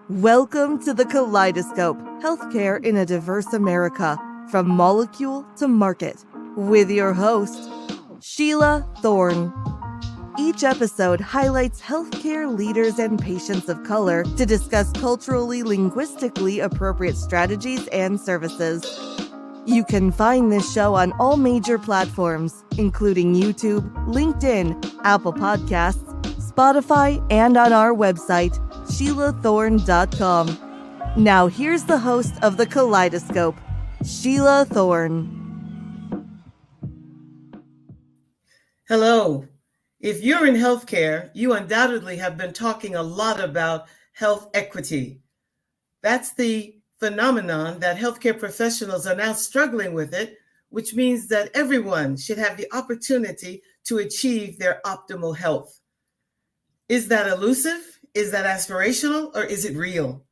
Welcome to the Kaleidoscope, Healthcare in a Diverse America, from molecule to market, with your host, Sheila Thorne. Each episode highlights healthcare leaders and patients of color to discuss culturally, linguistically appropriate strategies and services. You can find this show on all major platforms, including YouTube, LinkedIn, Apple Podcasts, Spotify, and on our website, SheilaThorne.com. Now here's the host of the Kaleidoscope, Sheila Thorne. Hello. If you're in healthcare, you undoubtedly have been talking a lot about health equity. That's the phenomenon that healthcare professionals are now struggling with it, which means that everyone should have the opportunity to achieve their optimal health. Is that elusive? Is that aspirational? Or is it real?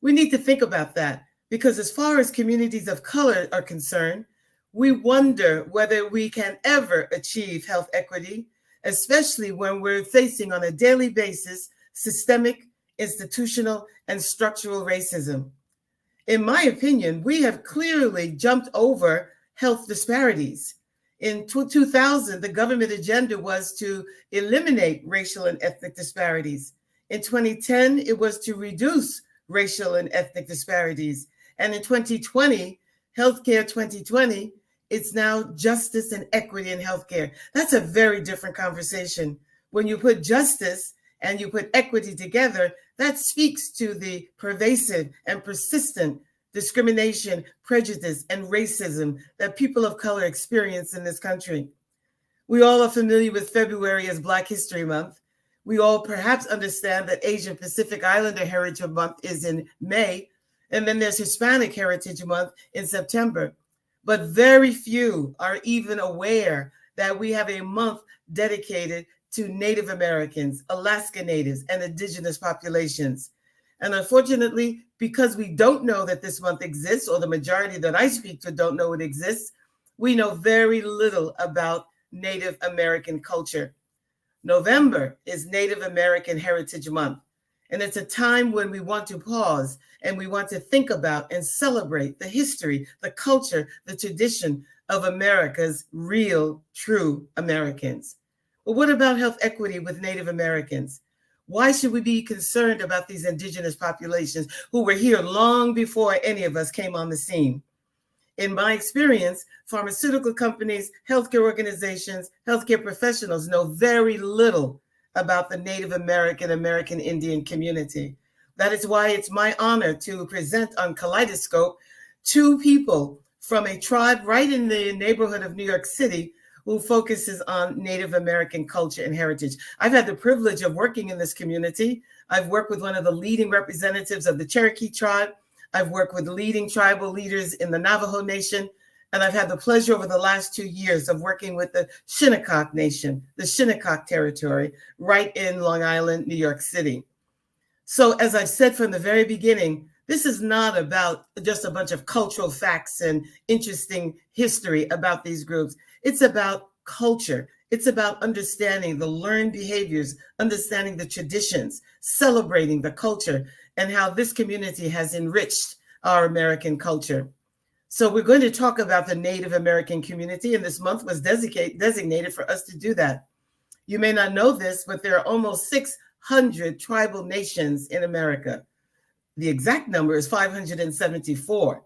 We need to think about that because as far as communities of color are concerned, we wonder whether we can ever achieve health equity, especially when we're facing on a daily basis systemic, institutional, and structural racism. In my opinion, we have clearly jumped over health disparities. In 2000, the government agenda was to eliminate racial and ethnic disparities. In 2010, it was to reduce racial and ethnic disparities. And in 2020, Healthcare 2020, it's now justice and equity in healthcare. That's a very different conversation. When you put justice and you put equity together, that speaks to the pervasive and persistent discrimination, prejudice, and racism that people of color experience in this country. We all are familiar with February as Black History Month. We all perhaps understand that Asian Pacific Islander Heritage Month is in May, and then there's Hispanic Heritage Month in September. But very few are even aware that we have a month dedicated to Native Americans, Alaska Natives, and indigenous populations. And unfortunately, because we don't know that this month exists, or the majority that I speak to don't know it exists, we know very little about Native American culture. November is Native American Heritage Month, and it's a time when we want to pause and we want to think about and celebrate the history, the culture, the tradition of America's real, true Americans. But what about health equity with Native Americans? Why should we be concerned about these indigenous populations who were here long before any of us came on the scene? In my experience, pharmaceutical companies, healthcare organizations, healthcare professionals know very little about the Native American, American Indian community. That is why it's my honor to present on Kaleidoscope two people from a tribe right in the neighborhood of New York City who focuses on Native American culture and heritage. I've had the privilege of working in this community. I've worked with one of the leading representatives of the Cherokee tribe. I've worked with leading tribal leaders in the Navajo Nation, and I've had the pleasure over the last 2 years of working with the Shinnecock Nation, the Shinnecock territory, right in Long Island, New York City. So as I've said from the very beginning, this is not about just a bunch of cultural facts and interesting history about these groups. It's about culture. It's about understanding the learned behaviors, understanding the traditions, celebrating the culture, and how this community has enriched our American culture. So we're going to talk about the Native American community, and this month was designated for us to do that. You may not know this, but there are almost 600 tribal nations in America. The exact number is 574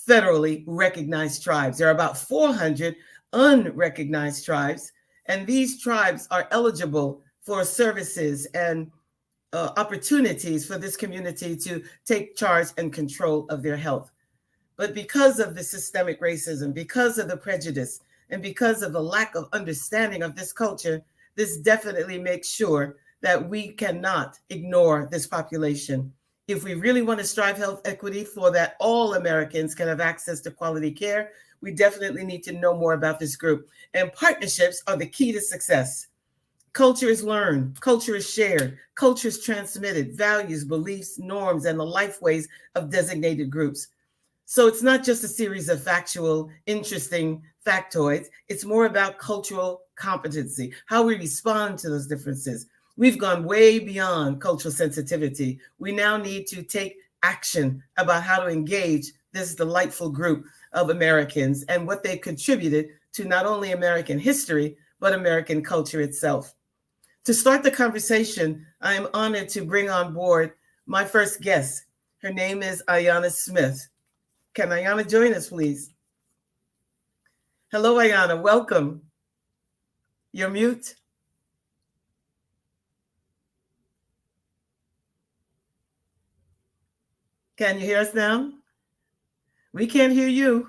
federally recognized tribes. There are about 400 unrecognized tribes, and these tribes are eligible for services and opportunities for this community to take charge and control of their health. But because of the systemic racism, because of the prejudice, and because of the lack of understanding of this culture, this definitely makes sure that we cannot ignore this population. If we really want to strive health equity for that all Americans can have access to quality care, we definitely need to know more about this group. And partnerships are the key to success. Culture is learned, culture is shared, culture is transmitted, values, beliefs, norms, and the life ways of designated groups. So it's not just a series of factual, interesting factoids. It's more about cultural competency, how we respond to those differences. We've gone way beyond cultural sensitivity. We now need to take action about how to engage this delightful group of Americans and what they contributed to not only American history, but American culture itself. To start the conversation, I am honored to bring on board my first guest. Her name is Aiyana Smith. Can Aiyana join us, please? Hello, Aiyana. Welcome. You're mute. Can you hear us now? We can't hear you.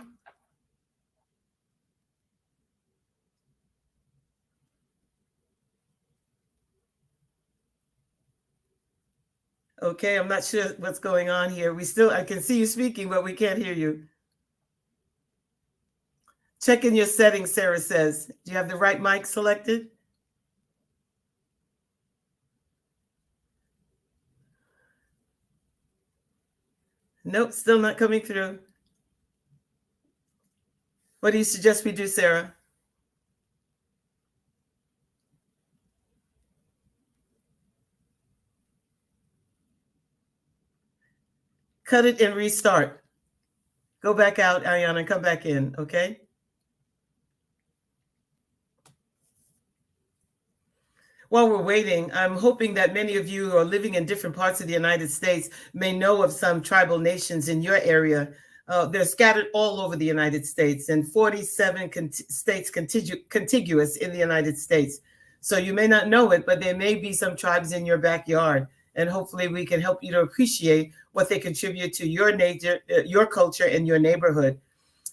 Okay, I'm not sure what's going on here. I can see you speaking, but we can't hear you. Check in your settings, Sarah says. Do you have the right mic selected? Nope, still not coming through. What do you suggest we do, Sarah? Cut it and restart. Go back out, Aiyana, and come back in, okay? While we're waiting, I'm hoping that many of you who are living in different parts of the United States may know of some tribal nations in your area. They're scattered all over the United States and 47 states contiguous in the United States. So you may not know it, but there may be some tribes in your backyard. And hopefully we can help you to appreciate what they contribute to your nature, your culture, and your neighborhood.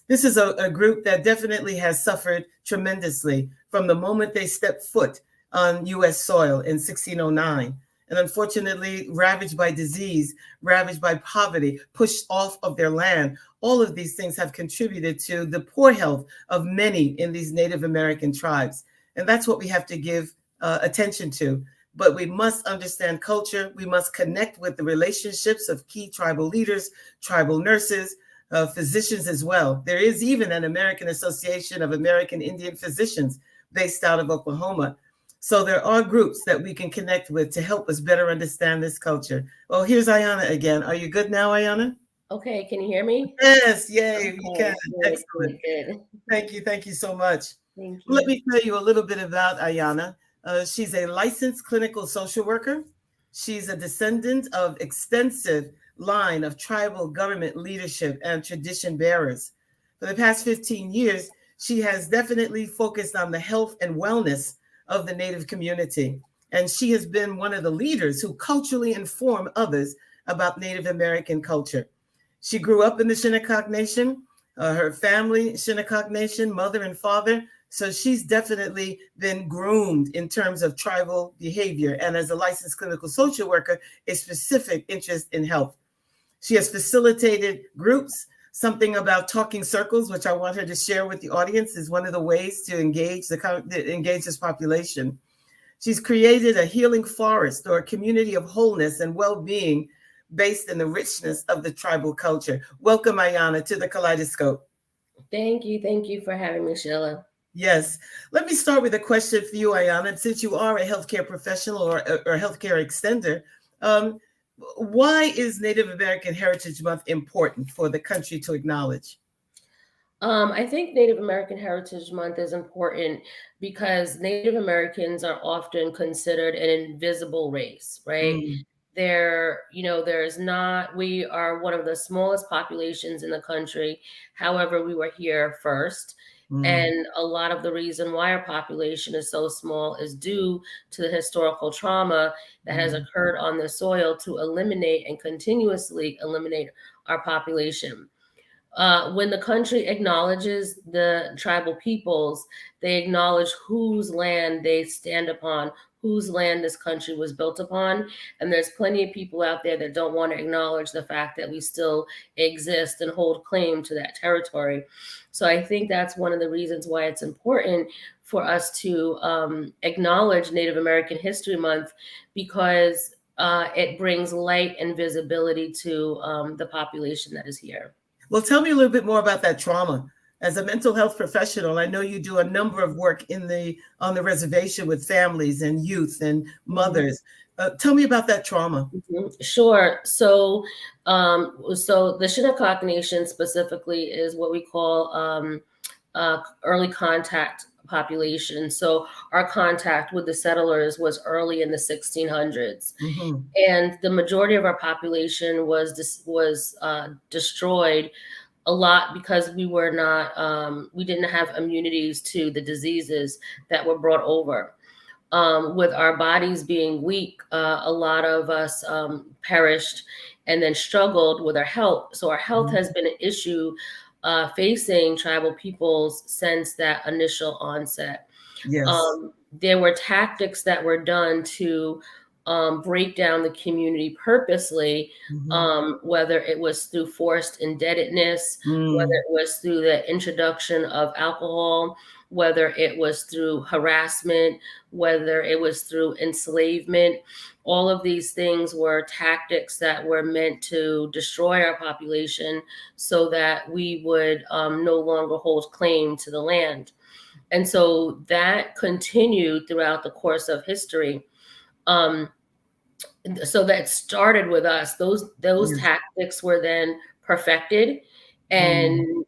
This is a group that definitely has suffered tremendously from the moment they stepped foot on U.S. soil in 1609, and unfortunately ravaged by disease, ravaged by poverty, pushed off of their land. All of these things have contributed to the poor health of many in these Native American tribes. And that's what we have to give attention to. But we must understand culture. We must connect with the relationships of key tribal leaders, tribal nurses, physicians as well. There is even an American Association of American Indian Physicians based out of Oklahoma. So there are groups that we can connect with to help us better understand this culture. Well, here's Aiyana again. Are you good now, Aiyana? Okay, can you hear me? Yes, yay, Okay, you can. good, Excellent. good. Thank you so much. Thank you. Let me tell you a little bit about Aiyana. She's a licensed clinical social worker. She's a descendant of extensive line of tribal government leadership and tradition bearers. For the past 15 years, she has definitely focused on the health and wellness of the Native community. And she has been one of the leaders who culturally inform others about Native American culture. She grew up in the Shinnecock Nation, her family, Shinnecock Nation, mother and father. So she's definitely been groomed in terms of tribal behavior. And as a licensed clinical social worker, a specific interest in health. She has facilitated groups. Something about talking circles, which I want her to share with the audience, is one of the ways to engage this population. She's created a healing forest or a community of wholeness and well-being based in the richness of the tribal culture. Welcome, Aiyana, to the Kaleidoscope. Thank you for having me, Sheila. Yes. Let me start with a question for you, Aiyana. Since you are a healthcare professional or healthcare extender, why is Native American Heritage Month important for the country to acknowledge? I think Native American Heritage Month is important because Native Americans are often considered an invisible race, right? We are one of the smallest populations in the country. However, we were here first. And a lot of the reason why our population is so small is due to the historical trauma that has occurred on the soil to eliminate and continuously eliminate our population. When the country acknowledges the tribal peoples, they acknowledge whose land they stand upon, whose land this country was built upon. And there's plenty of people out there that don't want to acknowledge the fact that we still exist and hold claim to that territory. So I think that's one of the reasons why it's important for us to acknowledge Native American History Month, because it brings light and visibility to the population that is here. Well, tell me a little bit more about that trauma as a mental health professional, I know you do a number of work on the reservation with families and youth and mothers. Tell me about that trauma. Sure. So the Shinnecock Nation specifically is what we call early contact population. So our contact with the settlers was early in the 1600s, and the majority of our population was destroyed a lot because we were not we didn't have immunities to the diseases that were brought over. With our bodies being weak, a lot of us perished and then struggled with our health. So our health has been an issue facing tribal peoples since that initial onset. Yes. There were tactics that were done to break down the community purposely, whether it was through forced indebtedness, whether it was through the introduction of alcohol, whether it was through harassment, whether it was through enslavement. All of these things were tactics that were meant to destroy our population so that we would no longer hold claim to the land. And so that continued throughout the course of history. So that started with us. Those tactics were then perfected and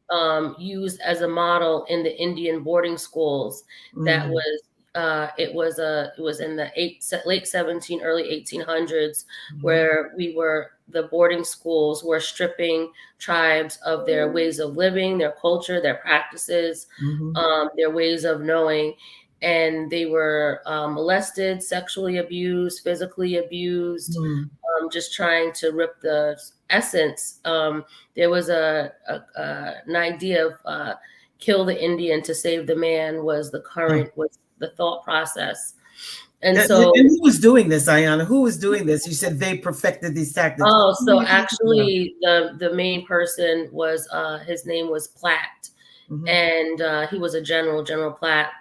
used as a model in the Indian boarding schools. That was it was in the late 17, early 1800s, where the boarding schools were stripping tribes of their ways of living, their culture, their practices, their ways of knowing. And they were molested, sexually abused, physically abused, just trying to rip the essence. There was an idea of kill the Indian to save the man was the thought process. And so, and who was doing this, Aiyana? Who was doing this? You said they perfected these tactics. Oh, so actually, the main person was his name was Platt, and he was a General Platt.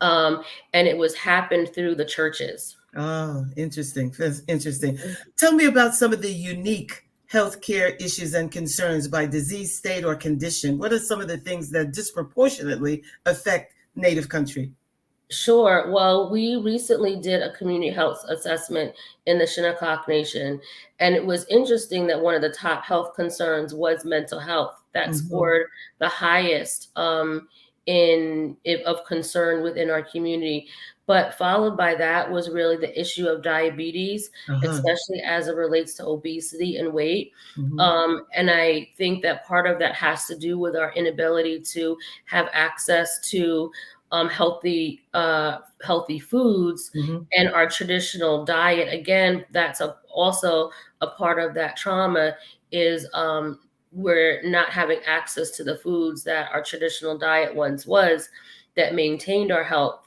And it was happened through the churches. Oh, interesting. That's interesting. Tell me about some of the unique healthcare issues and concerns by disease, state, or condition. What are some of the things that disproportionately affect Native country? Sure. Well, we recently did a community health assessment in the Shinnecock Nation, and it was interesting that one of the top health concerns was mental health. That scored the highest of concern within our community. But followed by that was really the issue of diabetes, especially as it relates to obesity and weight. And I think that part of that has to do with our inability to have access to healthy foods and our traditional diet. Again, that's also a part of that trauma is we're not having access to the foods that our traditional diet once was that maintained our health.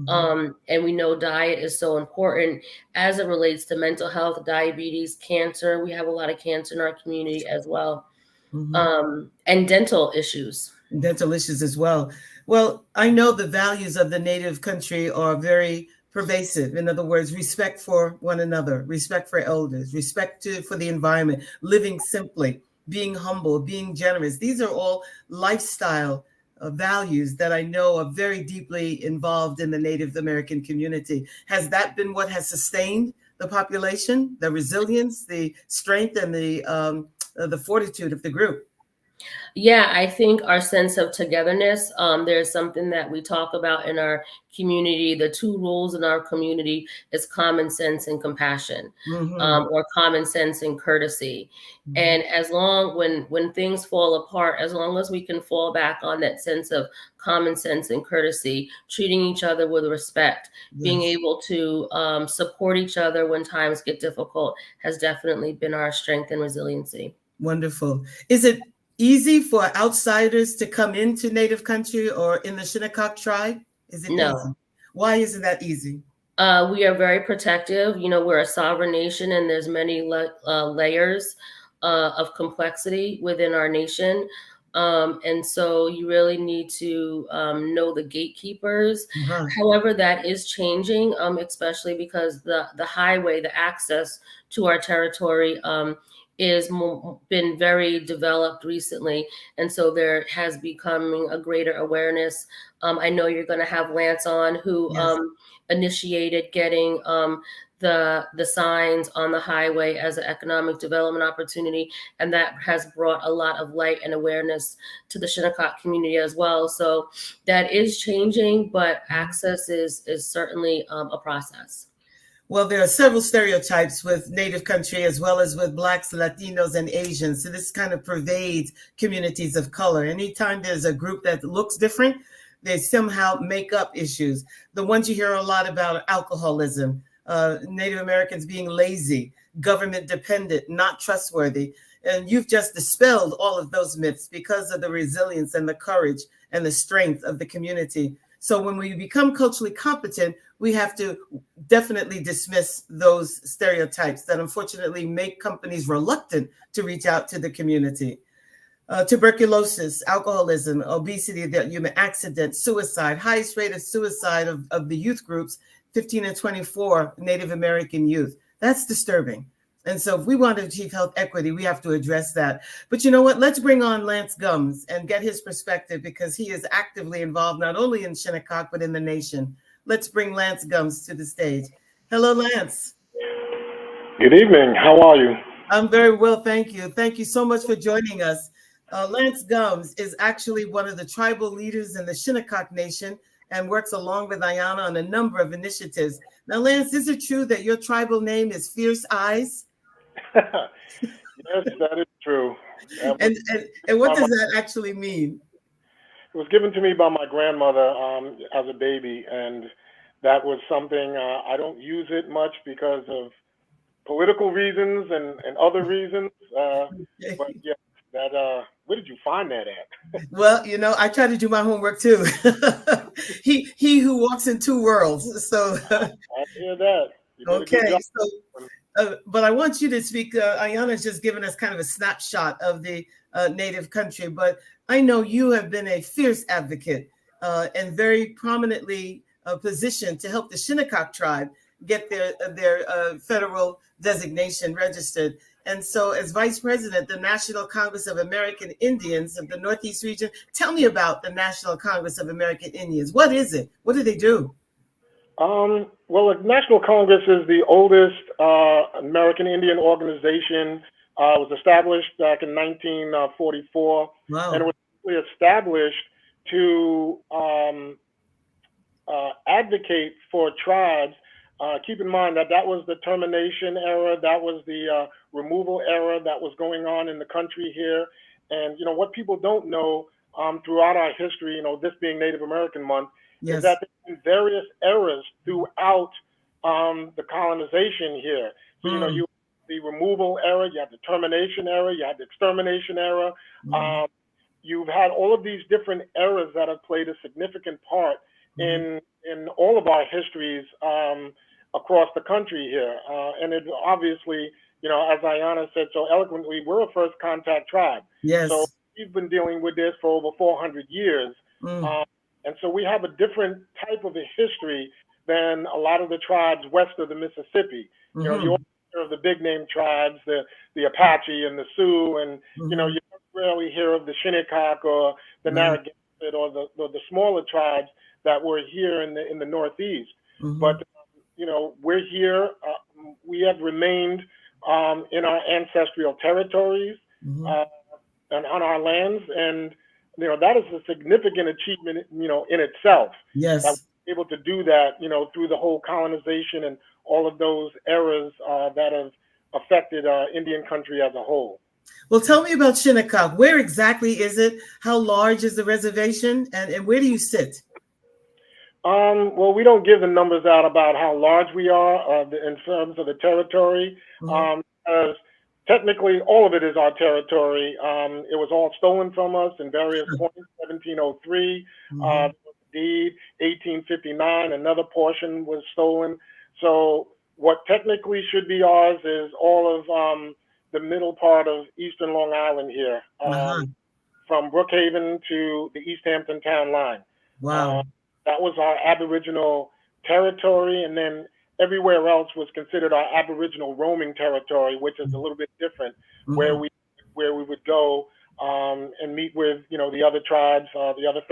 And we know diet is so important as it relates to mental health, diabetes, cancer. We have a lot of cancer in our community as well. And dental issues. Dental issues as well. Well, I know the values of the Native country are very pervasive. In other words, respect for one another, respect for elders, respect for the environment, living simply, being humble, being generous. These are all lifestyle values that I know are very deeply involved in the Native American community. Has that been what has sustained the population, the resilience, the strength, and the fortitude of the group? Yeah, I think our sense of togetherness, there's something that we talk about in our community. The two rules in our community is common sense and compassion, or common sense and courtesy. And as long when things fall apart, as long as we can fall back on that sense of common sense and courtesy, treating each other with respect, being able to support each other when times get difficult has definitely been our strength and resiliency. Wonderful. Is it easy for outsiders to come into Native country or in the Shinnecock tribe? Is it No. easy? Why isn't that easy? We are very protective. You know, we're a sovereign nation, and there's many layers of complexity within our nation. And so you really need to know the gatekeepers. However, that is changing, especially because the highway, the access to our territory been very developed recently, and so there has becoming a greater awareness. I know you're going to have Lance on, who Yes. initiated getting the signs on the highway as an economic development opportunity, and that has brought a lot of light and awareness to the Shinnecock community as well. So that is changing, but access is certainly a process. Well, there are several stereotypes with Native country as well as with Blacks, Latinos, and Asians. So this kind of pervades communities of color. Anytime there's a group that looks different, they somehow make up issues. The ones you hear a lot about are alcoholism, Native Americans being lazy, government dependent, not trustworthy. And you've just dispelled all of those myths because of the resilience and the courage and the strength of the community. So when we become culturally competent, we have to definitely dismiss those stereotypes that unfortunately make companies reluctant to reach out to the community. Tuberculosis, alcoholism, obesity, the human accident, suicide, highest rate of suicide of the youth groups, 15 and 24 Native American youth. That's disturbing. And so if we want to achieve health equity, we have to address that. But you know what? Let's bring on Lance Gumbs and get his perspective, because he is actively involved not only in Shinnecock, but in the nation. Let's bring Lance Gumbs to the stage. Hello, Lance. Good evening. How are you? I'm very well, thank you. Thank you so much for joining us. Lance Gumbs is actually one of the tribal leaders in the Shinnecock Nation and works along with Aiyana on a number of initiatives. Now, Lance, is it true that your tribal name is Fierce Eyes? Yes, that is true. And what does that actually mean? It was given to me by my grandmother as a baby, and that was something I don't use it much because of political reasons and other reasons. But yeah, that where did you find that at? Well, you know, I try to do my homework too. he who walks in two worlds. So I hear that. okay, so but I want you to speak. Aiyana's just given us kind of a snapshot of the Native country, but I know you have been a fierce advocate and very prominently positioned to help the Shinnecock tribe get their federal designation registered. And so as Vice President, the National Congress of American Indians of the Northeast region, tell me about the National Congress of American Indians. What is it? What do they do? Well, the National Congress is the oldest American Indian organization. It was established back in 1944. Wow. And it was established to advocate for tribes. Keep in mind that was the termination era, that was the removal era that was going on in the country here. And, you know, what people don't know throughout our history, you know, this being Native American Month, yes, is that there's been various eras throughout the colonization here. So, you know, you have the removal era, you have the termination era, you have the extermination era. You've had all of these different eras that have played a significant part in all of our histories across the country here. And it obviously, you know, as Aiyana said so eloquently, we're a first contact tribe. yes. So we've been dealing with this for over 400 years. And so we have a different type of a history than a lot of the tribes west of the Mississippi. You know, you always hear of the big name tribes, the Apache and the Sioux, and, you know, you don't rarely hear of the Shinnecock or the Narragansett or the smaller tribes that were here in the Northeast. But, you know, we're here. We have remained in our ancestral territories and on our lands. And, you know, that is a significant achievement, you know, in itself. Yes. That we're able to do that, you know, through the whole colonization and all of those eras that have affected Indian country as a whole. Well, tell me about Shinnecock. Where exactly is it? How large is the reservation? And where do you sit? Well, we don't give the numbers out about how large we are in terms of the territory. Because technically, all of it is our territory. It was all stolen from us in various points. 1703, deed, 1859, another portion was stolen. So what technically should be ours is all of the middle part of eastern Long Island here, from Brookhaven to the East Hampton town line. Wow. That was our Aboriginal territory, and then everywhere else was considered our Aboriginal roaming territory, which is a little bit different, where we would go and meet with, the other tribes, the other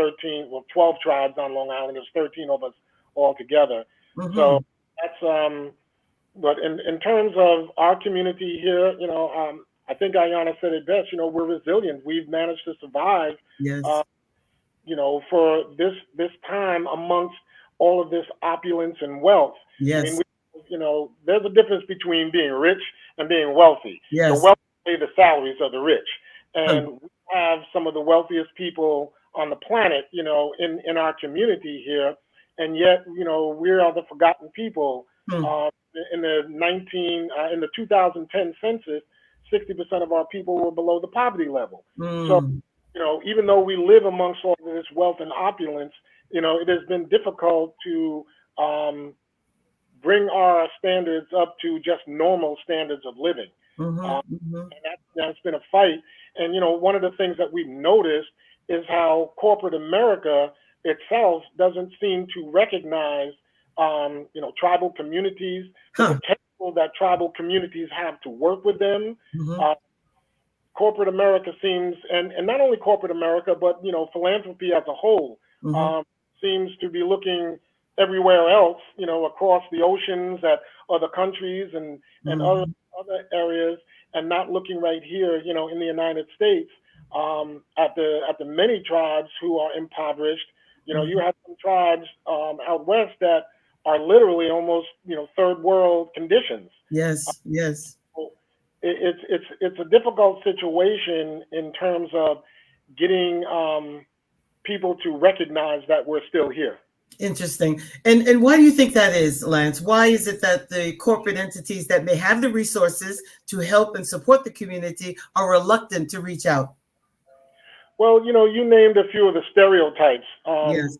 12 tribes on Long Island. There's 13 of us all together. So that's, but in terms of our community here, I think Aiyana said it best, we're resilient. We've managed to survive, for this time amongst all of this opulence and wealth. Yes. I mean, there's a difference between being rich and being wealthy. Yes. The wealthy pay the salaries of the rich. And we have some of the wealthiest people on the planet, in our community here. And yet, we are the forgotten people. In the 2010 census, 60% of our people were below the poverty level. So, even though we live amongst all of this wealth and opulence, it has been difficult to bring our standards up to just normal standards of living. And that's been a fight. And, one of the things that we've noticed is how corporate America itself doesn't seem to recognize, tribal communities, the potential that tribal communities have to work with them. Corporate America seems, and not only corporate America, but, philanthropy as a whole seems to be looking everywhere else, across the oceans at other countries and other areas, and not looking right here, in the United States, at the many tribes who are impoverished. You have some tribes out west that are literally almost, third world conditions. Yes, yes. It's a difficult situation in terms of getting people to recognize that we're still here. Interesting. And why do you think that is, Lance? Why is it that the corporate entities that may have the resources to help and support the community are reluctant to reach out? Well, you named a few of the stereotypes Yes.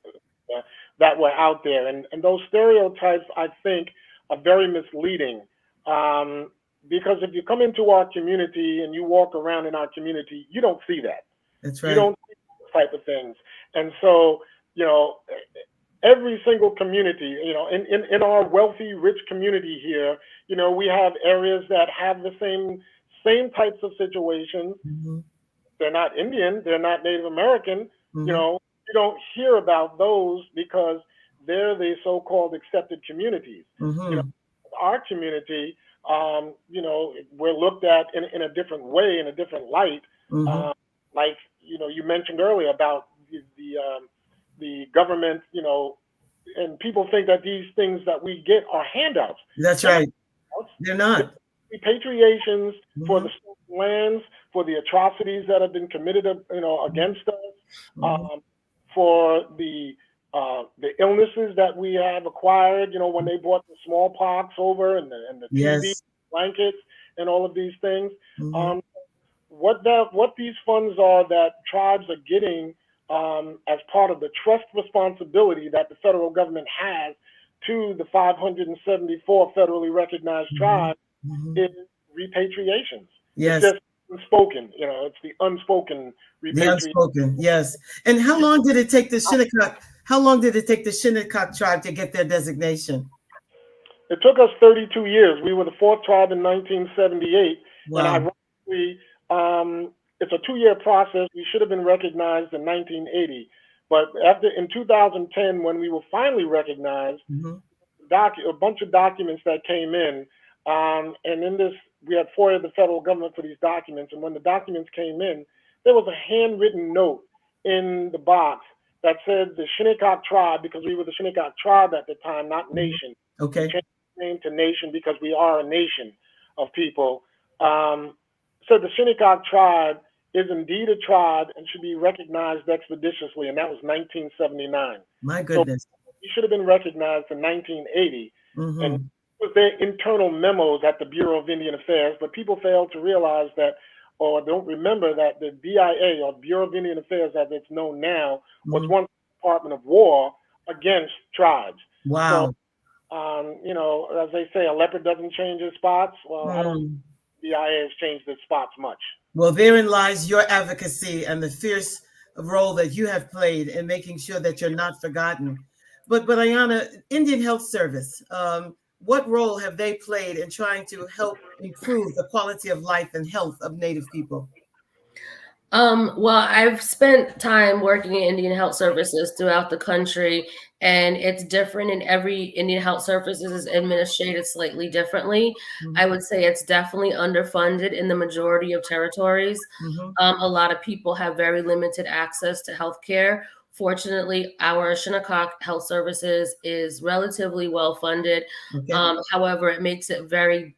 that were out there. And those stereotypes, I think, are very misleading. Because if you come into our community and you walk around in our community, you don't see that. That's right. You don't see those type of things. And so, every single community, in our wealthy, rich community here, we have areas that have the same types of situations. They're not Indian, they're not Native American. You don't hear about those because they're the so-called accepted communities. Our community, we're looked at in a different way, in a different light. Like, you mentioned earlier about the government, and people think that these things that we get are handouts. That's right. They're not. Repatriations for the stolen lands, for the atrocities that have been committed, against us, for the illnesses that we have acquired, when they brought the smallpox over and the TB blankets and all of these things. What these funds are that tribes are getting as part of the trust responsibility that the federal government has to the 574 federally recognized tribes is repatriations. Yes. It's just unspoken, it's the unspoken repatriation. The unspoken, yes. And how long did it take the Shinnecock? How long did it take the Shinnecock tribe to get their designation? It took us 32 years. We were the fourth tribe in 1978. Wow. And ironically, it's a 2-year process. We should have been recognized in 1980. But in 2010, when we were finally recognized, a bunch of documents that came in, and in this, we had FOIA the federal government for these documents. And when the documents came in, there was a handwritten note in the box that said the Shinnecock tribe, because we were the Shinnecock tribe at the time, not nation. Okay. We changed the name to nation because we are a nation of people. So the Shinnecock tribe is indeed a tribe and should be recognized expeditiously, and that was 1979. My goodness. So we should have been recognized in 1980. And it was their internal memos at the Bureau of Indian Affairs, but people failed to realize that, or don't remember that the BIA, or Bureau of Indian Affairs as it's known now, was once the Department of War against tribes. Wow. So, as they say, a leopard doesn't change his spots. Well, I don't think the BIA has changed its spots much. Well, therein lies your advocacy and the fierce role that you have played in making sure that you're not forgotten. But Aiyana, Indian Health Service, what role have they played in trying to help improve the quality of life and health of Native people? Well, I've spent time working in Indian health services throughout the country, and it's different in every Indian health services is administrated slightly differently. I would say it's definitely underfunded in the majority of territories. A lot of people have very limited access to healthcare. Fortunately, our Shinnecock Health Services is relatively well funded. However, it makes it very,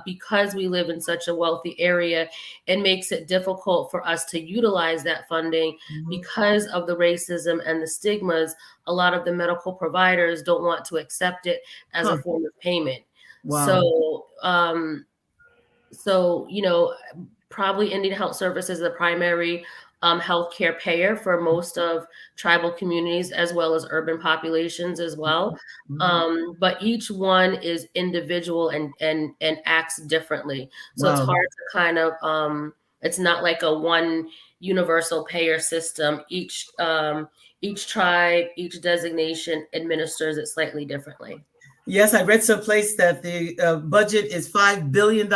because we live in such a wealthy area, it makes it difficult for us to utilize that funding because of the racism and the stigmas. A lot of the medical providers don't want to accept it as a form of payment. So, probably Indian Health Service is the primary healthcare payer for most of tribal communities as well as urban populations as well. But each one is individual and acts differently. So it's hard to kind of it's not like a one universal payer system. Each tribe, each designation administers it slightly differently. Yes, I read someplace that the budget is $5 billion,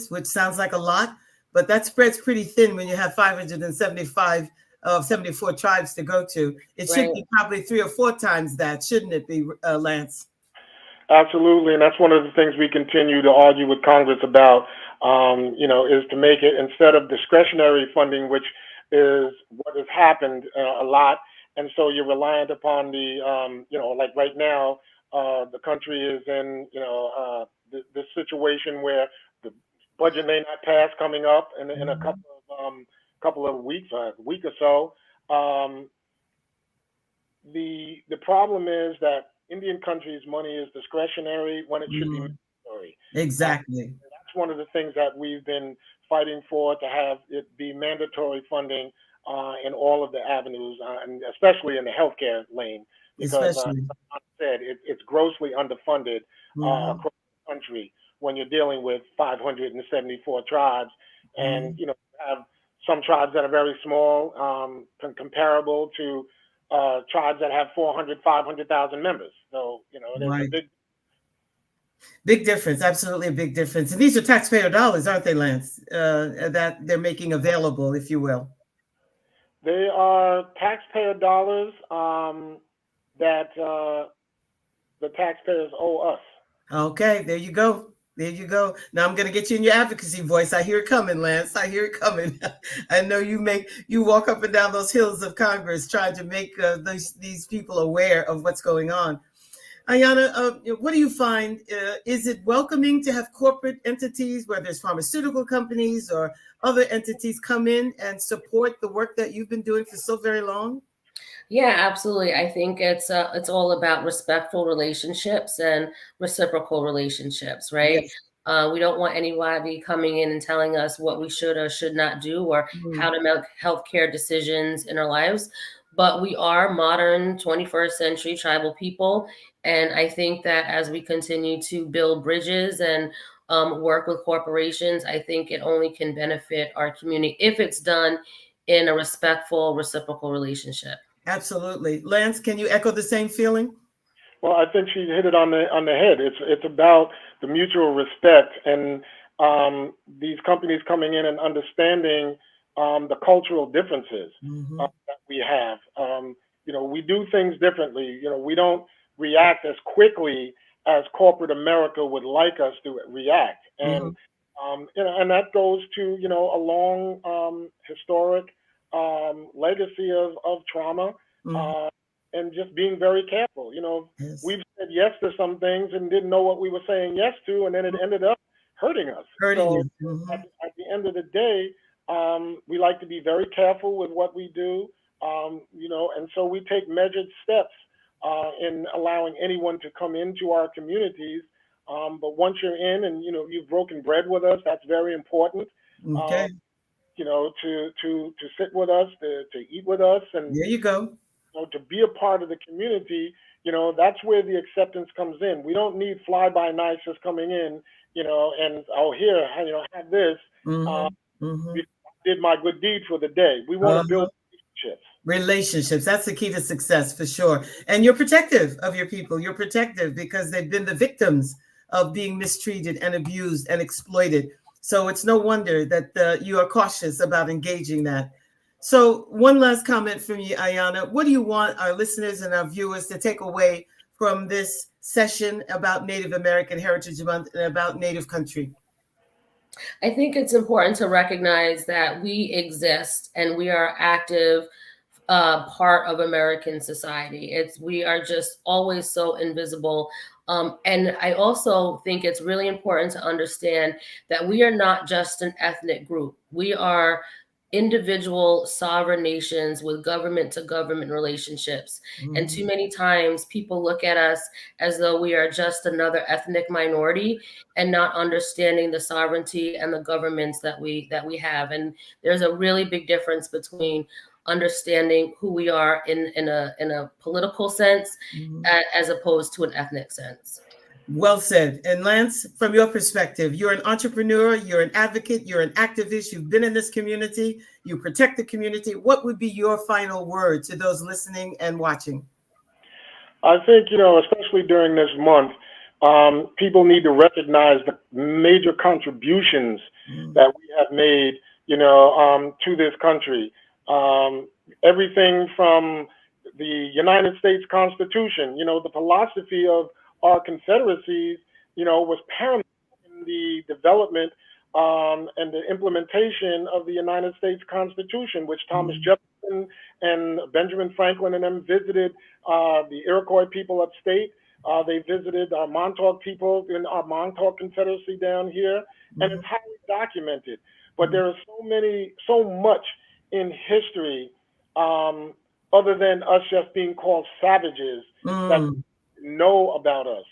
which sounds like a lot, but that spreads pretty thin when you have 575 of 74 tribes to go to. It should be probably 3 or 4 times that, shouldn't it be, Lance? Absolutely, and that's one of the things we continue to argue with Congress about, is to make it, instead of discretionary funding, which is what has happened a lot, and so you're reliant upon the, like right now, the country is in, this situation where the budget may not pass coming up in a couple of weeks, a week or so. The problem is that Indian country's money is discretionary when it should be mandatory. Exactly. That's one of the things that we've been fighting for, to have it be mandatory funding in all of the avenues, and especially in the healthcare lane. Because, like I said, it's grossly underfunded across the country when you're dealing with 574 tribes. And, you have some tribes that are very small, comparable to tribes that have 400, 500,000 members. So, there's a big difference. Absolutely a big difference. And these are taxpayer dollars, aren't they, Lance, that they're making available, if you will? They are taxpayer dollars that the taxpayers owe us. Okay, there you go. There you go. Now I'm going to get you in your advocacy voice. I hear it coming, Lance. I hear it coming. I know you walk up and down those hills of Congress trying to make these people aware of what's going on. Aiyana, what do you find? Is it welcoming to have corporate entities, whether it's pharmaceutical companies or other entities, come in and support the work that you've been doing for so very long? Yeah, absolutely. I think it's all about respectful relationships and reciprocal relationships, right? Yes. We don't want anybody coming in and telling us what we should or should not do, or how to make healthcare decisions in our lives. But we are modern 21st century tribal people. And I think that as we continue to build bridges and work with corporations, I think it only can benefit our community if it's done in a respectful, reciprocal relationship. Absolutely. Lance, can you echo the same feeling? Well, I think she hit it on the head. It's about the mutual respect, and these companies coming in and understanding the cultural differences that we have. We do things differently. We don't react as quickly as corporate America would like us to react, and and that goes to a long historic legacy of trauma, and just being very careful. We've said yes to some things and didn't know what we were saying yes to, and then it ended up hurting us. At the end of the day, we like to be very careful with what we do, and so we take measured steps in allowing anyone to come into our communities. But once you're in and you've broken bread with us, that's very important. Okay. To sit with us, to eat with us, and there you go. To be a part of the community, that's where the acceptance comes in. We don't need fly-by-nights just coming in, and here, have this. We did my good deed for the day. We want to build relationships. Relationships, that's the key to success for sure. And you're protective of your people. You're protective because they've been the victims of being mistreated and abused and exploited. So it's no wonder that you are cautious about engaging that. So one last comment from you, Aiyana. What do you want our listeners and our viewers to take away from this session about Native American Heritage Month and about Native country? I think it's important to recognize that we exist and we are active part of American society. We are just always so invisible. And I also think it's really important to understand that we are not just an ethnic group. We are individual sovereign nations with government to government relationships. Mm-hmm. And too many times people look at us as though we are just another ethnic minority and not understanding the sovereignty and the governments that we have. And there's a really big difference between understanding who we are in a political sense, mm-hmm. as opposed to an ethnic sense. Well said. And Lance, from your perspective, you're an entrepreneur, you're an advocate, you're an activist, you've been in this community, you protect the community. What would be your final word to those listening and watching? I think, especially during this month, people need to recognize the major contributions that we have made, to this country. Everything from the United States Constitution, the philosophy of our confederacies, was paramount in the development and the implementation of the United States Constitution, which Thomas Jefferson and Benjamin Franklin and them visited the Iroquois people upstate. They visited our Montauk people in our Montauk Confederacy down here, and it's highly documented. But there is so much in history, other than us just being called savages, that know about us.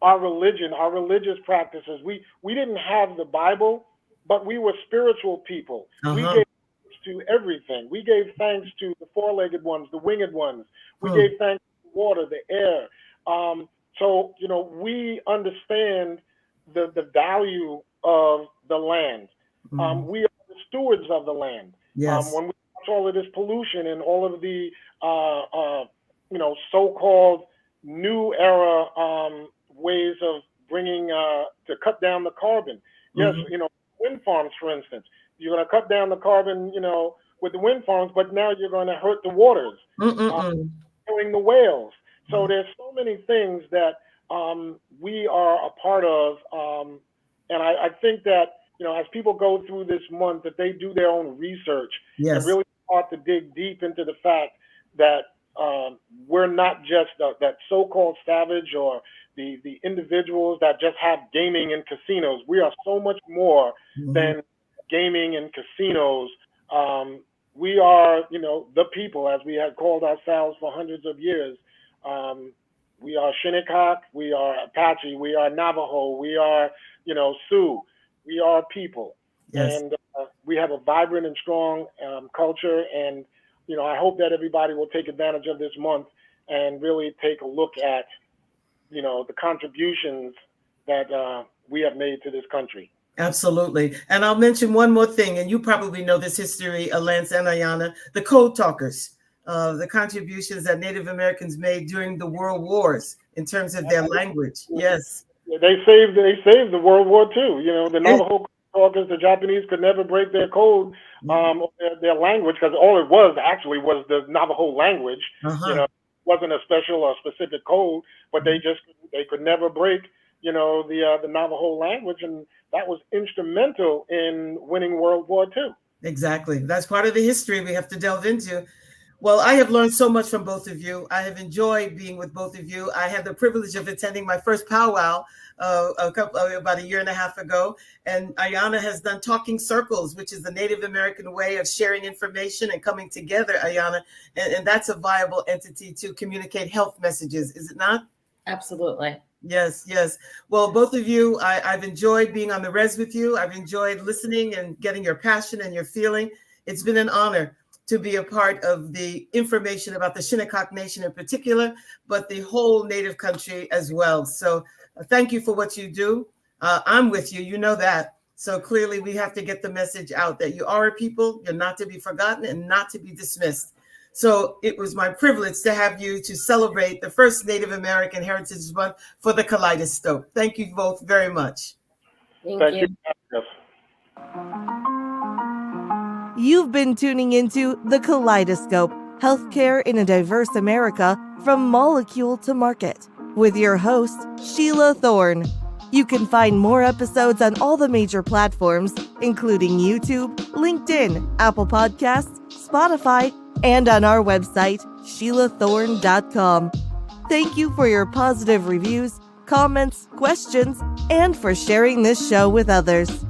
Our religion, our religious practices. We didn't have the Bible, but we were spiritual people. We gave thanks to everything. We gave thanks to the four-legged ones, the winged ones. We gave thanks to the water, the air. So we understand the value of the land. We are the stewards of the land. Yes. When we watch all of this pollution and all of the so-called new era ways of bringing to cut down the carbon. Yes, wind farms, for instance. You're going to cut down the carbon, with the wind farms, but now you're going to hurt the waters, killing the whales. So there's so many things that we are a part of, and I think that as people go through this month, that they do their own research and really start to dig deep into the fact that we're not just that so-called savage or the individuals that just have gaming and casinos. We are so much more than gaming and casinos. We are, the people, as we have called ourselves for hundreds of years. We are Shinnecock, we are Apache, we are Navajo, we are, Sioux. We are people. Yes. And we have a vibrant and strong culture. And, I hope that everybody will take advantage of this month and really take a look at, the contributions that we have made to this country. Absolutely. And I'll mention one more thing, and you probably know this history, Lance and Aiyana, the code talkers, the contributions that Native Americans made during the World Wars in terms of their language. Yes. They saved the World War II. The Navajo talkers, the Japanese could never break their code, their language, because all it was actually was the Navajo language. It wasn't a special or specific code, but they could never break, the Navajo language, and that was instrumental in winning World War II. Exactly. That's part of the history we have to delve into. Well, I have learned so much from both of you. I have enjoyed being with both of you. I had the privilege of attending my first powwow about a year and a half ago. And Aiyana has done Talking Circles, which is the Native American way of sharing information and coming together, Aiyana. And that's a viable entity to communicate health messages, is it not? Absolutely. Yes, yes. Well, both of you, I've enjoyed being on the res with you. I've enjoyed listening and getting your passion and your feeling. It's been an honor to be a part of the information about the Shinnecock Nation in particular, but the whole Native country as well. So thank you for what you do. I'm with you, you know that. So clearly we have to get the message out that you are a people, you're not to be forgotten and not to be dismissed. So it was my privilege to have you to celebrate the first Native American Heritage Month for the Kaleidoscope. Thank you both very much. Thank you. Yes. You've been tuning into The Kaleidoscope, Healthcare in a Diverse America from Molecule to Market, with your host, Sheila Thorne. You can find more episodes on all the major platforms, including YouTube, LinkedIn, Apple Podcasts, Spotify, and on our website, SheilaThorne.com. Thank you for your positive reviews, comments, questions, and for sharing this show with others.